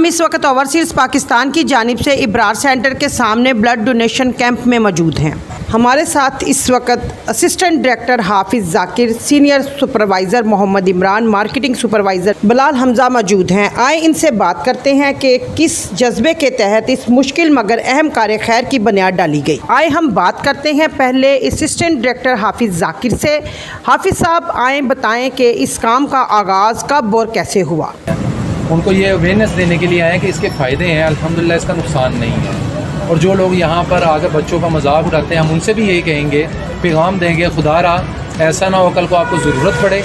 इस वक्त ओवरसीज़ पाकिस्तान की जानिब से इब्रार सेंटर के सामने ब्लड डोनेशन कैंप में मौजूद हैं। हमारे साथ इस वक्त assistant director Hafiz Zakir, senior supervisor Mohammad Imran, marketing supervisor Bilal Hamza मौजूद हैं। आए इनसे बात करते हैं कि किस जज्बे के तहत इस मुश्किल मगर अहम कार्य खैर की बुनियाद डाली गई। आए हम बात करते हैं पहले असिस्टेंट डायरेक्टर हाफिज़ जाकिर से। हाफिज़ साहब, आए बताएँ कि इस काम का आगाज़ कब और कैसे हुआ। उनको ये अवेयरनेस देने के लिए आए कि इसके फ़ायदे हैं, अल्हम्दुलिल्लाह इसका नुकसान नहीं है। और जो लोग यहाँ पर आकर बच्चों का मजाक उड़ाते हैं, हम उनसे भी यही कहेंगे, पैगाम देंगे, खुदा रहा ऐसा ना हो कल को आपको ज़रूरत पड़े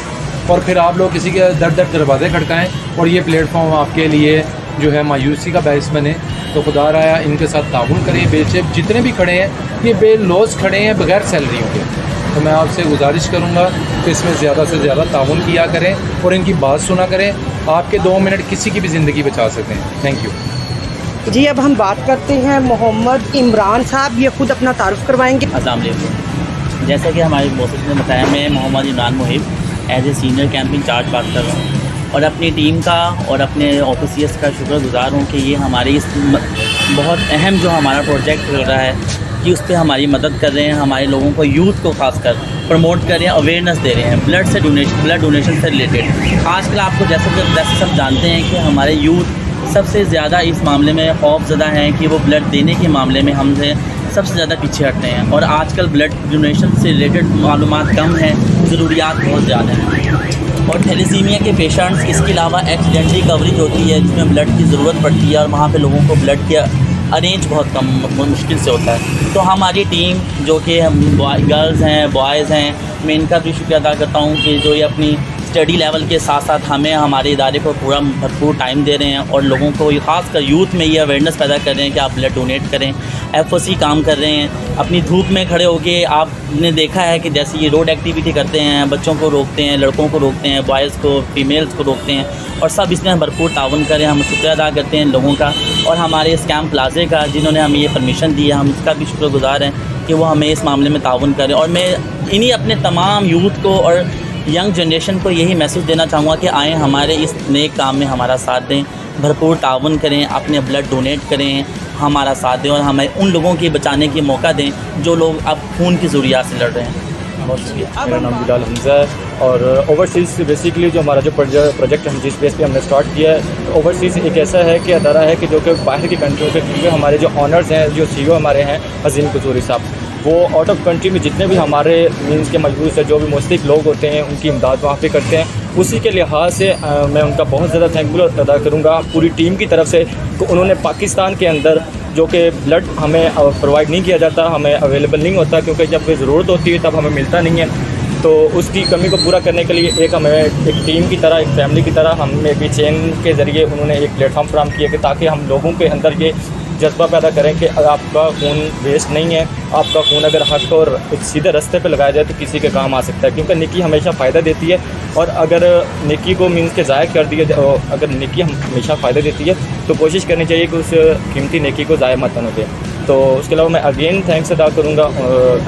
और फिर आप लोग किसी के दर दर दरवाज़े खड़काएँ और ये प्लेटफॉर्म आपके लिए जो है मायूसी का बायस बने। तो खुदा रहा इनके साथ ताउन करें। बेचे जितने भी खड़े हैं ये बेलौस खड़े हैं बगैर सैलरियों के। तो मैं आपसे गुजारिश करूँगा कि इसमें ज़्यादा से ज़्यादा ताउन किया करें और इनकी बात सुना करें। आपके 2 मिनट किसी की भी ज़िंदगी बचा सकते हैं। थैंक यू जी। अब हम बात करते हैं मोहम्मद इमरान साहब, ये खुद अपना तारुफ करवाएंगे। अस्सलाम वालेकुम। जैसा कि हमारे बॉसेस ने बताया, मैं Mohammad Imran Muhib as a senior camp incharge बात कर रहा हूँ और अपनी टीम का और अपने ऑफिसर्स का शुक्रगुजार हूँ कि ये हमारी इस बहुत अहम जो हमारा प्रोजेक्ट चल रहा है कि उस पर हमारी मदद कर रहे हैं। हमारे लोगों को, यूथ को खासकर प्रमोट कर रहे हैं, अवेयरनेस दे रहे हैं ब्लड डोनेशन से रिलेटेड। आजकल आपको जैसे सब जानते हैं कि हमारे यूथ सबसे ज़्यादा इस मामले में खौफज़दा हैं कि वो ब्लड देने के मामले में हमसे सबसे ज़्यादा पीछे हटते हैं। और आजकल ब्लड डोनेशन से रिलेटेड मालूमात कम हैं, ज़रूरियात बहुत ज़्यादा हैं। और थैलेसीमिया के पेशेंट्स, इसके अलावा एक्सीडेंटली कवरेज होती है जिसमें ब्लड की ज़रूरत पड़ती है और वहाँ पे लोगों को ब्लड के अरेंज बहुत कम मुश्किल से होता है। तो हमारी टीम जो कि हम गर्ल्स हैं, बॉयज़ हैं, मैं इनका भी शुक्रिया अदा करता हूँ कि जो ये अपनी स्टडी लेवल के साथ साथ हमें, हमारे इदारे को पूरा भरपूर टाइम दे रहे हैं और लोगों को, ख़ासकर यूथ में ये अवेयरनेस पैदा कर रहे हैं कि आप ब्लड डोनेट करें। एफओसी काम कर रहे हैं, अपनी धूप में खड़े होके आपने देखा है कि जैसे ये रोड एक्टिविटी करते हैं, बच्चों को रोकते हैं, लड़कों को रोकते हैं, बॉयज़ को, फीमेल्स को रोकते हैं और सब इसमें भरपूर ताउन करें। हम शुक्रिया अदा करते हैं लोगों का और हमारे इस कैंप प्लाजे का जिन्होंने हमें ये परमिशन दी है, हम इसका भी शुक्रगुजार हैं कि वो हमें इस मामले में ताउन करें। और मैं इन्हीं अपने तमाम यूथ को और यंग जनरेशन को यही मैसेज देना चाहूँगा कि आएँ हमारे इस नेक काम में हमारा साथ दें, भरपूर ताउन करें, अपने ब्लड डोनेट करें, हमारा साथ दें और हमें उन लोगों के बचाने की मौका दें जो लोग अब खून की ज़रूरियात से लड़ रहे हैं। बहुत शुक्रिया। मेरा नाम बिलाल हमजा है और ओवरसीज़ बेसिकली जो हमारा जो प्रोजेक्ट हम जिस बेस पे हमने स्टार्ट किया है, ओवरसीज़ एक ऐसा है कि अदारा है कि जो कि बाहर की कंट्रियों के, क्योंकि हमारे जो ऑनर्स हैं, जो सीईओ हमारे हैं अजीम कसूरी साहब, वो आउट ऑफ कंट्री में जितने भी हमारे मीन्स के मजबूर से जो भी मुस्तहिक लोग होते हैं उनकी इमदाद वहाँ पे करते हैं। उसी के लिहाज से मैं उनका बहुत ज़्यादा थैंकफुल अदा करूँगा पूरी टीम की तरफ से। उन्होंने पाकिस्तान के अंदर जो कि ब्लड हमें प्रोवाइड नहीं किया जाता, हमें अवेलेबल नहीं होता, क्योंकि जब कोई ज़रूरत होती है तब हमें मिलता नहीं है। तो उसकी कमी को पूरा करने के लिए एक टीम की तरह, एक फैमिली की तरह हमें भी चेन के ज़रिए उन्होंने एक प्लेटफॉर्म फराहम किया कि ताकि हम लोगों के अंदर ये जज्बा पैदा करें कि आपका खून वेस्ट नहीं है, आपका खून अगर हक और एक सीधे रास्ते पे लगाया जाए तो किसी के काम आ सकता है। क्योंकि नेकी हमेशा फ़ायदा देती है और अगर नेकी को मीन्स के ज़ाया कर दिया, अगर नेकी हमेशा फ़ायदा देती है तो कोशिश करनी चाहिए कि उस कीमती नेकी को ज़ाया मत होने दें। तो उसके अलावा मैं अगेन थैंक्स अदा करूँगा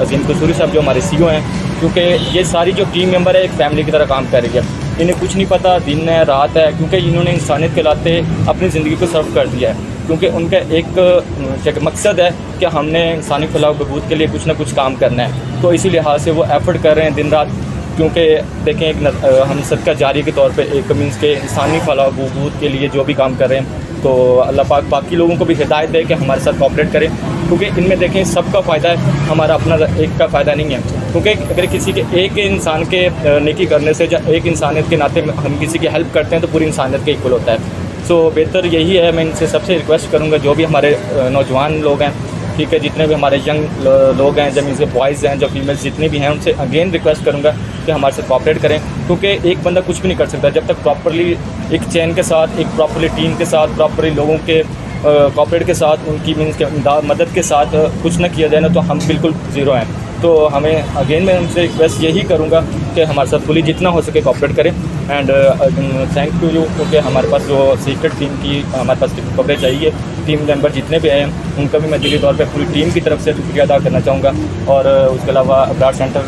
अजीम कसूरी साहब जो हमारे सीईओ हैं, क्योंकि ये सारी जो टीम मेंबर है एक फैमिली की तरह काम कर रही है। इन्हें कुछ नहीं पता दिन है रात है, क्योंकि इन्होंने इंसानियत के लाते अपनी ज़िंदगी को सर्व कर दिया है। क्योंकि उनका एक मकसद है कि हमने इंसानी फलाह बहबूद के लिए कुछ ना कुछ काम करना है। तो इसी लिहाज से वो एफ़र्ट कर रहे हैं दिन रात। क्योंकि देखें हम सदका जारी के तौर पे एक मीन्स के इंसानी फलाह बहबूद के लिए जो भी काम कर रहे हैं, तो अल्लाह पाक बाकी लोगों को भी हिदायत दे कि हमारे साथ कोऑपरेट करें। क्योंकि इनमें देखें सबका फ़ायदा है, हमारा अपना एक का फ़ायदा नहीं है। क्योंकि अगर किसी के एक इंसान के नेकी करने से या एक इंसानियत के नाते हम किसी की हेल्प करते हैं तो पूरी इंसानियत के इक्वल होता है। सो बेहतर यही है, मैं इनसे सबसे रिक्वेस्ट करूँगा जो भी हमारे नौजवान लोग हैं, ठीक है, जितने भी हमारे यंग लोग हैं, जब इनसे बॉयज़ हैं, जो फीमेल्स जितने भी हैं, उनसे अगेन रिक्वेस्ट करूँगा कि हमारे साथ कोऑपरेट करें। क्योंकि एक बंदा कुछ भी नहीं कर सकता जब तक प्रॉपरली एक चैन के साथ, एक प्रॉपरली टीम के साथ, प्रॉपरली लोगों के कोऑपरेट के साथ, उनकी मीन्स के मदद के साथ कुछ ना किया जाए ना, तो हम बिल्कुल ज़ीरो हैं। तो हमें अगेन मैं उनसे रिक्वेस्ट यही करूँगा कि हमारे साथ फुली जितना हो सके कोऑपरेट करें। एंड थैंक यू, क्योंकि हमारे पास जो सीक्रेट टीम की हमारे पास कवरेज चाहिए, टीम मेंबर जितने भी हैं उनका भी मैं दिली तौर पे पूरी टीम की तरफ से शुक्रिया अदा करना चाहूँगा। और उसके अलावा इब्रार सेंटर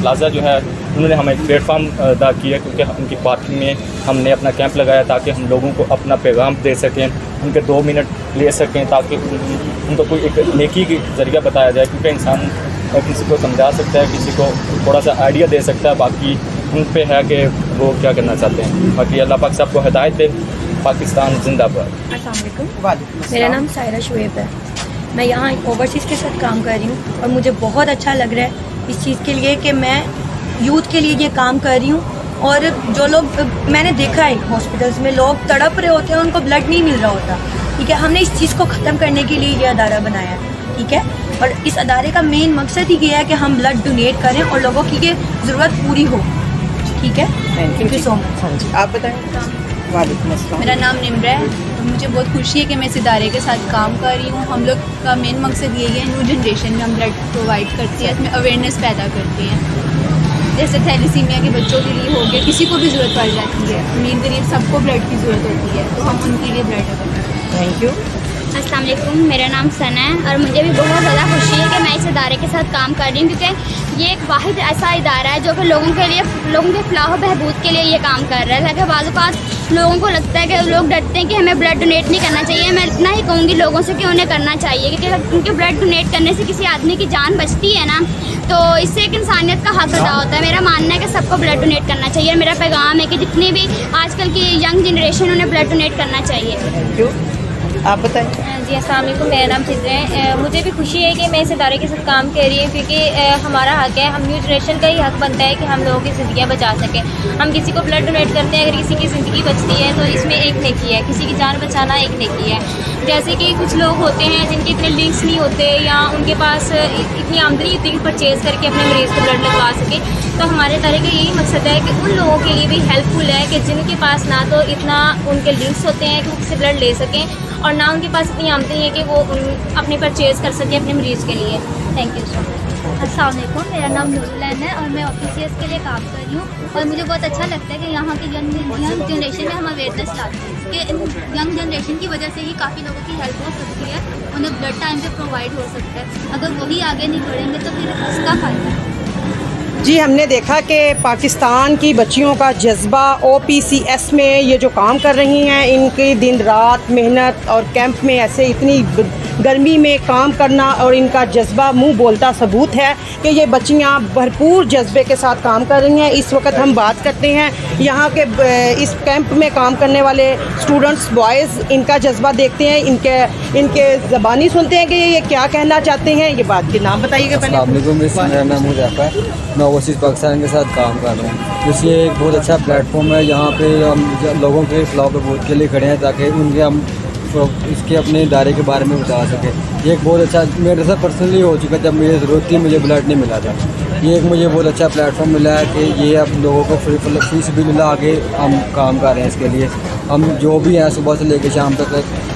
प्लाजा जो है उन्होंने हमें एक प्लेटफॉर्म अदा किया, क्योंकि उनकी पार्किंग में हमने अपना कैंप लगाया ताकि हम लोगों को अपना पैगाम दे सकें, उनके 2 मिनट ले सकें, ताकि उनको कोई एक नेकी की ज़रिया बताया जाए। क्योंकि इंसान किसी को समझा सकता है, किसी को थोड़ा सा आइडिया दे सकता है, बाकी उन पे है कि वो क्या करना चाहते हैं। बाकी अल्लाह पाक सबको हिदायत दे। पाकिस्तान जिंदाबाद। अस्सलाम वालेकुम, मेरा नाम सायरा शुएब है। मैं यहाँ ओवरसीज़ के साथ काम कर रही हूँ और मुझे बहुत अच्छा लग रहा है इस चीज़ के लिए कि मैं यूथ के लिए ये काम कर रही हूँ। और जो लोग मैंने देखा है हॉस्पिटल्स में लोग तड़प रहे होते हैं, उनको ब्लड नहीं मिल रहा होता, ठीक है। हमने इस चीज़ को ख़त्म करने के लिए ये अदारा बनाया है, ठीक है। और इस अदारे का मेन मकसद ही ये है कि हम ब्लड डोनेट करें और लोगों की ये ज़रूरत पूरी हो, ठीक है। Thank you so much. हाँ जी, आप बताएं। वालेकुम अस्सलाम। मेरा नाम निम्रा है। तो मुझे बहुत खुशी है कि मैं इस इदारे के साथ काम कर रही हूँ। हम लोग का मेन मकसद यही है, न्यू जनरेशन में हम ब्लड प्रोवाइड करते हैं, इसमें अवेयरनेस पैदा करते हैं। जैसे थैलेसीमिया के बच्चों के लिए हो गया, किसी को भी ज़रूरत पड़ जाती है, अमीर गरीब सबको ब्लड की ज़रूरत होती है, तो हम उनके लिए ब्लड करते हैं। Thank you. अस्सलाम वालेकुम, मेरा नाम सना है और मुझे भी बहुत ज़्यादा खुशी है कि मैं इस इदारे के साथ काम कर रही हूँ, क्योंकि ये एक वाहिद ऐसा इदारा है जो कि लोगों के फलाह बहबूद के लिए ये काम कर रहा है। ताकि बाज़ लोगों को लगता है कि लोग डरते हैं कि हमें ब्लड डोनेट नहीं करना चाहिए। मैं इतना ही कहूँगी लोगों से कि उन्हें करना चाहिए, क्योंकि ब्लड डोनेट करने से किसी आदमी की जान बचती है ना, तो इससे एक इंसानियत का हक अदा होता है। मेरा मानना है कि सबको ब्लड डोनेट करना चाहिए। मेरा पैगाम है कि जितनी भी आजकल की यंग जनरेशन उन्हें ब्लड डोनेट करना चाहिए। Thank you. आप बताएं। जी अस्सलाम वालेकुम, मेरा नाम चित्र है। मुझे भी खुशी है कि मैं इस इदारे के साथ काम कर रही हूँ, क्योंकि हमारा हक है, हम न्यू जनरेशन का ही हक बनता है कि हम लोगों की ज़िंदगियाँ बचा सकें। हम किसी को ब्लड डोनेट करते हैं, अगर किसी की ज़िंदगी बचती है तो इसमें एक नेकी है, किसी की जान बचाना एक नेकी है। जैसे कि कुछ लोग होते हैं जिनके इतने लिंक्स नहीं होते या उनके पास इतनी आमदनी होती है कि परचेज़ करके अपने मरीज़ को ब्लड लगवा सके, तो हमारे इदारे का यही मकसद है कि उन लोगों के लिए भी हेल्पफुल है कि जिनके पास ना तो इतना उनके लिंक्स होते हैं कि उससे ब्लड ले सकें, और ना उनके पास इतनी आमदनी है कि वो अपनी परचेज़ कर सकें अपने मरीज़ के लिए। Thank you so much. अस्सलाम वालेकुम, मेरा नाम नूरुलैन है और मैं ऑफिसियर्स के लिए काम कर रही हूँ। और मुझे बहुत अच्छा लगता है कि यहाँ की यंग जनरेशन में हम अवेयरनेस लाते हैं कि यंग जनरेशन की वजह से ही काफ़ी लोगों की हेल्प हो सकती है, उन्हें ब्लड टाइम पे प्रोवाइड हो सकता है। अगर वही आगे नहीं बढ़ेंगे तो फिर उसका फ़ायदा है। जी, हमने देखा कि पाकिस्तान की बच्चियों का जज्बा OPCS में ये जो काम कर रही हैं, इनकी दिन रात मेहनत और कैंप में ऐसे इतनी गर्मी में काम करना और इनका जज्बा मुंह बोलता सबूत है कि ये बच्चियां भरपूर जज्बे के साथ काम कर रही हैं। इस वक्त हम बात करते हैं यहाँ के इस कैंप में काम करने वाले स्टूडेंट्स बॉयज़, इनका जज्बा देखते हैं, इनके ज़बानी सुनते हैं कि ये क्या कहना चाहते हैं। ये बात के नाम बताइएगा पहले। मेरा नाम मुज़फ़्फ़र है, मैं ओवरसीज़ पाकिस्तान के साथ काम कर रहा हूँ। इसलिए एक बहुत अच्छा प्लेटफॉर्म है जहाँ पे हम लोगों के फलाह बहबूद के लिए खड़े हैं, ताकि उनके हम इसके अपने इदारे के बारे में बता सकें। ये एक बहुत अच्छा मेरे साथ पर्सनली हो चुका है, जब मुझे ज़रूरत थी मुझे ब्लड नहीं मिला था। ये एक मुझे बहुत अच्छा प्लेटफॉर्म मिला है कि ये अब लोगों को फ्री से भी मिला, आगे हम काम कर रहे हैं इसके लिए। हम जो भी हैं सुबह से लेकर शाम तक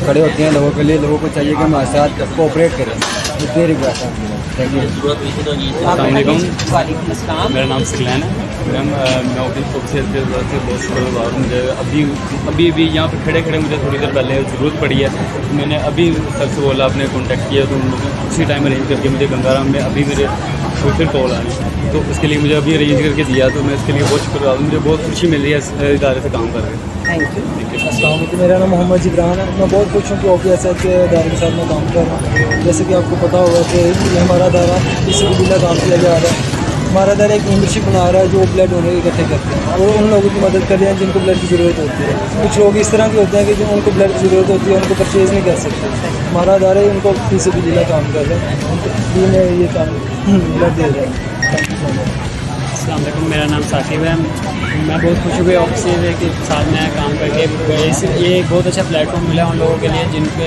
खड़े होते हैं लोगों के लिए। लोगों को चाहिए कि हमारे साथ कोऑपरेट करें। इतनी रिक्वेस्ट है। Thank you. मेरा नाम सिकलैन है। मैं ऑफिसियल के से बहुत शुक्रगुजार हूँ। मुझे अभी यहाँ पे खड़े खड़े मुझे थोड़ी देर पहले ज़रूरत पड़ी है, मैंने अभी सर से बोला, आपने कॉन्टैक्ट किया तो उन लोगों उसी टाइम अरेंज करके मुझे गंगाराम में अभी मेरे फिर कॉल आ रही, तो उसके लिए मुझे अभी अरेंज करके दिया, तो मैं इसके लिए बहुत शुक्रगुजार हूँ। मुझे बहुत खुशी मिल रही है इस इदारे से काम कर रहे हैं। Thank you. अस्सलाम वालेकुम, मेरा नाम मोहम्मद जिब्रान है। मैं बहुत खुश हूँ कि OPSH के इदारे के साथ मैं काम कर रहा हूँ। जैसे कि आपको पता होगा कि ये हमारा इदारा इसी के बिना काम किया जा रहा है। हमारा इदारा एक मेंबरशिप बना रहा है जो ब्लड डोनर इकट्ठे करते हैं और उन लोगों की मदद कर रहे हैं जिनको ब्लड की ज़रूरत होती है। कुछ लोग इस तरह के होते हैं कि जो उनको ब्लड की ज़रूरत होती है उनको परचेज़ नहीं कर सकते। हमारा इदारा उनको फी से भी जिला काम कर रहे हैं, फ्री में ये काम ब्लड दे रहे हैं। Thank you so much. अस्सलाम वालेकुम, मेरा नाम साकिब है। मैं बहुत खुश हुए ऑफिस के साथ में काम करके। ये एक बहुत अच्छा प्लेटफॉर्म मिला उन लोगों के लिए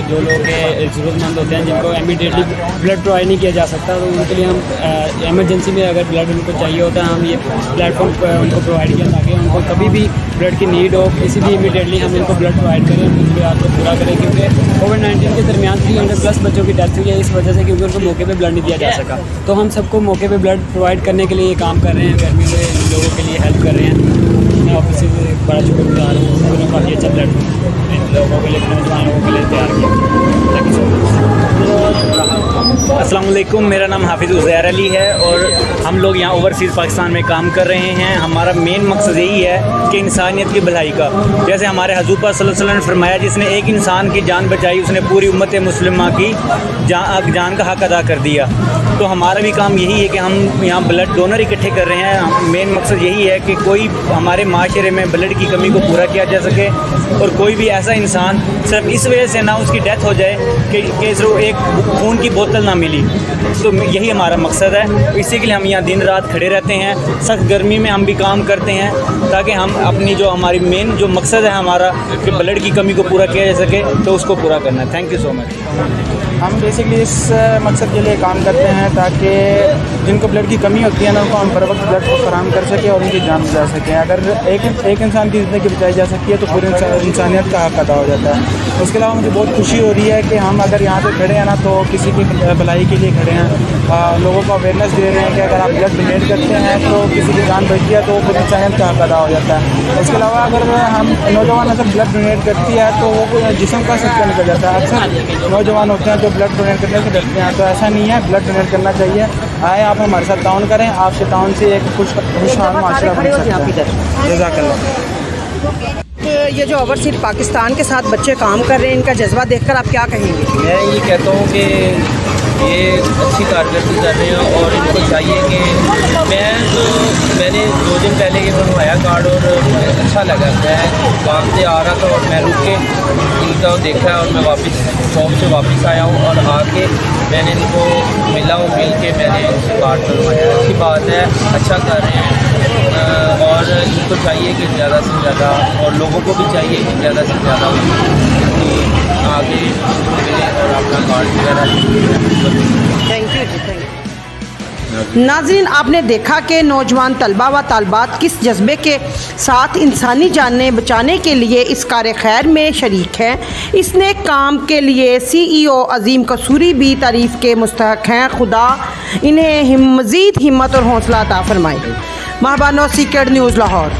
जो लोग ज़रूरतमंद होते हैं, जिनको इमीडिएटली ब्लड प्रोवाइड नहीं किया जा सकता, तो उनके लिए हम इमरजेंसी में अगर ब्लड उनको चाहिए होता है, हम ये प्लेटफॉर्म उनको प्रोवाइड किया ताकि उनको कभी भी ब्लड की नीड हो, किसी भी इमीडिएटली हम इनको ब्लड प्रोवाइड करें, उनके आपको पूरा करें। क्योंकि कोविड-19 के दरमियान 300+ बच्चों की डेथ हुई है इस वजह से, क्योंकि उनको मौके पे ब्लड नहीं दिया जा सका। तो हम सबको मौके पे ब्लड प्रोवाइड करने के लिए ये काम कर रहे हैं, गर्मी में लोगों के लिए हेल्प कर रहे हैं। मैं ऑफिस से बड़ा शुक्रगुजार हूँ, उन्होंने काफ़ी अच्छा प्लेटफॉर्म इन लोगों के लिए, नौजवान लोगों के लिए तैयार किया। Thank you so much. अस्सलाम वालेकुम, मेरा नाम हाफिज़ उज़ैर अली है और हम लोग यहाँ ओवरसीज़ पाकिस्तान में काम कर रहे हैं। हमारा मेन मकसद यही है कि इंसानियत की भलाई का, जैसे हमारे हजूर पाक सल्लल्लाहु अलैहि वसल्लम ने फरमाया, जिसने एक इंसान की जान बचाई उसने पूरी उम्मत मुस्लिमा की जान का हक अदा कर दिया। तो हमारा भी काम यही है कि हम यहाँ ब्लड डोनर इकट्ठे कर रहे हैं। मेन मकसद यही है कि कोई हमारे माशरे में ब्लड की कमी को पूरा किया जा सके और कोई भी ऐसा इंसान सिर्फ इस वजह से ना उसकी डेथ हो जाए कि सिर्फ एक खून की बोतल ना मिली। तो यही हमारा मकसद है, इसी के लिए हम यहाँ दिन रात खड़े रहते हैं। सख्त गर्मी में हम भी काम करते हैं ताकि हम अपनी जो हमारी मेन जो मकसद है हमारा कि ब्लड की कमी को पूरा किया जा सके, तो उसको पूरा करना है। Thank you so much. हम बेसिकली इस मकसद के लिए काम करते हैं ताकि जिनको ब्लड की कमी होती है ना, उनको हम बर वक्त ब्लड को फराहम कर सकें और उनकी जान बचा सकें। अगर एक इंसान की ज़िंदगी बचाई जा सकती है तो पूरी इंसानियत का हक अदा हो जाता है। उसके अलावा मुझे बहुत खुशी हो रही है कि हम अगर यहाँ पे खड़े हैं ना, तो किसी की भलाई के लिए खड़े हैं, लोगों को अवेयरनेस दे रहे हैं कि अगर आप ब्लड डोनेट करते हैं तो किसी की जान बचती है तो पूरी इंसानियत का हक अदा हो जाता है। उसके अलावा अगर हम नौजवान अगर ब्लड डोनेट करती है तो वो जिस्म का सिक्का निकल जाता है। अक्सर नौजवान होते हैं जो ब्लड डोनेट करने से डरते हैं, तो ऐसा नहीं है, ब्लड डोनेट करना चाहिए। आए आप हमारे साथ ताउन करें, आपसे ताउन से एक खुशहाल माशरा बन सकता है। जज़ाकल्लाह। ये जो ओवरसीज पाकिस्तान के साथ बच्चे काम कर रहे हैं, इनका जज्बा देखकर आप क्या कहेंगे? मैं ये कहता हूँ कि ये अच्छी कारकर्दगी कर रहे हैं और इनको चाहिए कि मैंने 2 दिन पहले ये बनवाया कार्ड और मुझे अच्छा लगा। मैं काम से आ रहा था और मैं रुक के इनका देखा और मैं वापस शॉप से वापस आया हूँ और आके मैंने इनको मिला और मिल के मैंने इनसे कार्ड बनवाया। अच्छी बात है, अच्छा कर रहे हैं और इनको चाहिए कि ज़्यादा से ज़्यादा, और लोगों को भी चाहिए कि ज़्यादा से ज़्यादा आगे मिले और अपना कार्ड वगैरह। थैंक यू जी, थैंक यू। नाज़रीन, आपने देखा कि नौजवान तलबा व तालबात किस जज्बे के साथ इंसानी जानें बचाने के लिए इस कार खैर में शरीक हैं। इस नेक काम के लिए CEO अज़ीम कसूरी भी तारीफ़ के मुस्तहक़ हैं। खुदा इन्हें मज़ीद हिम्मत और हौसला अता फरमाए। महबानो सीक्रेट न्यूज़ लाहौर।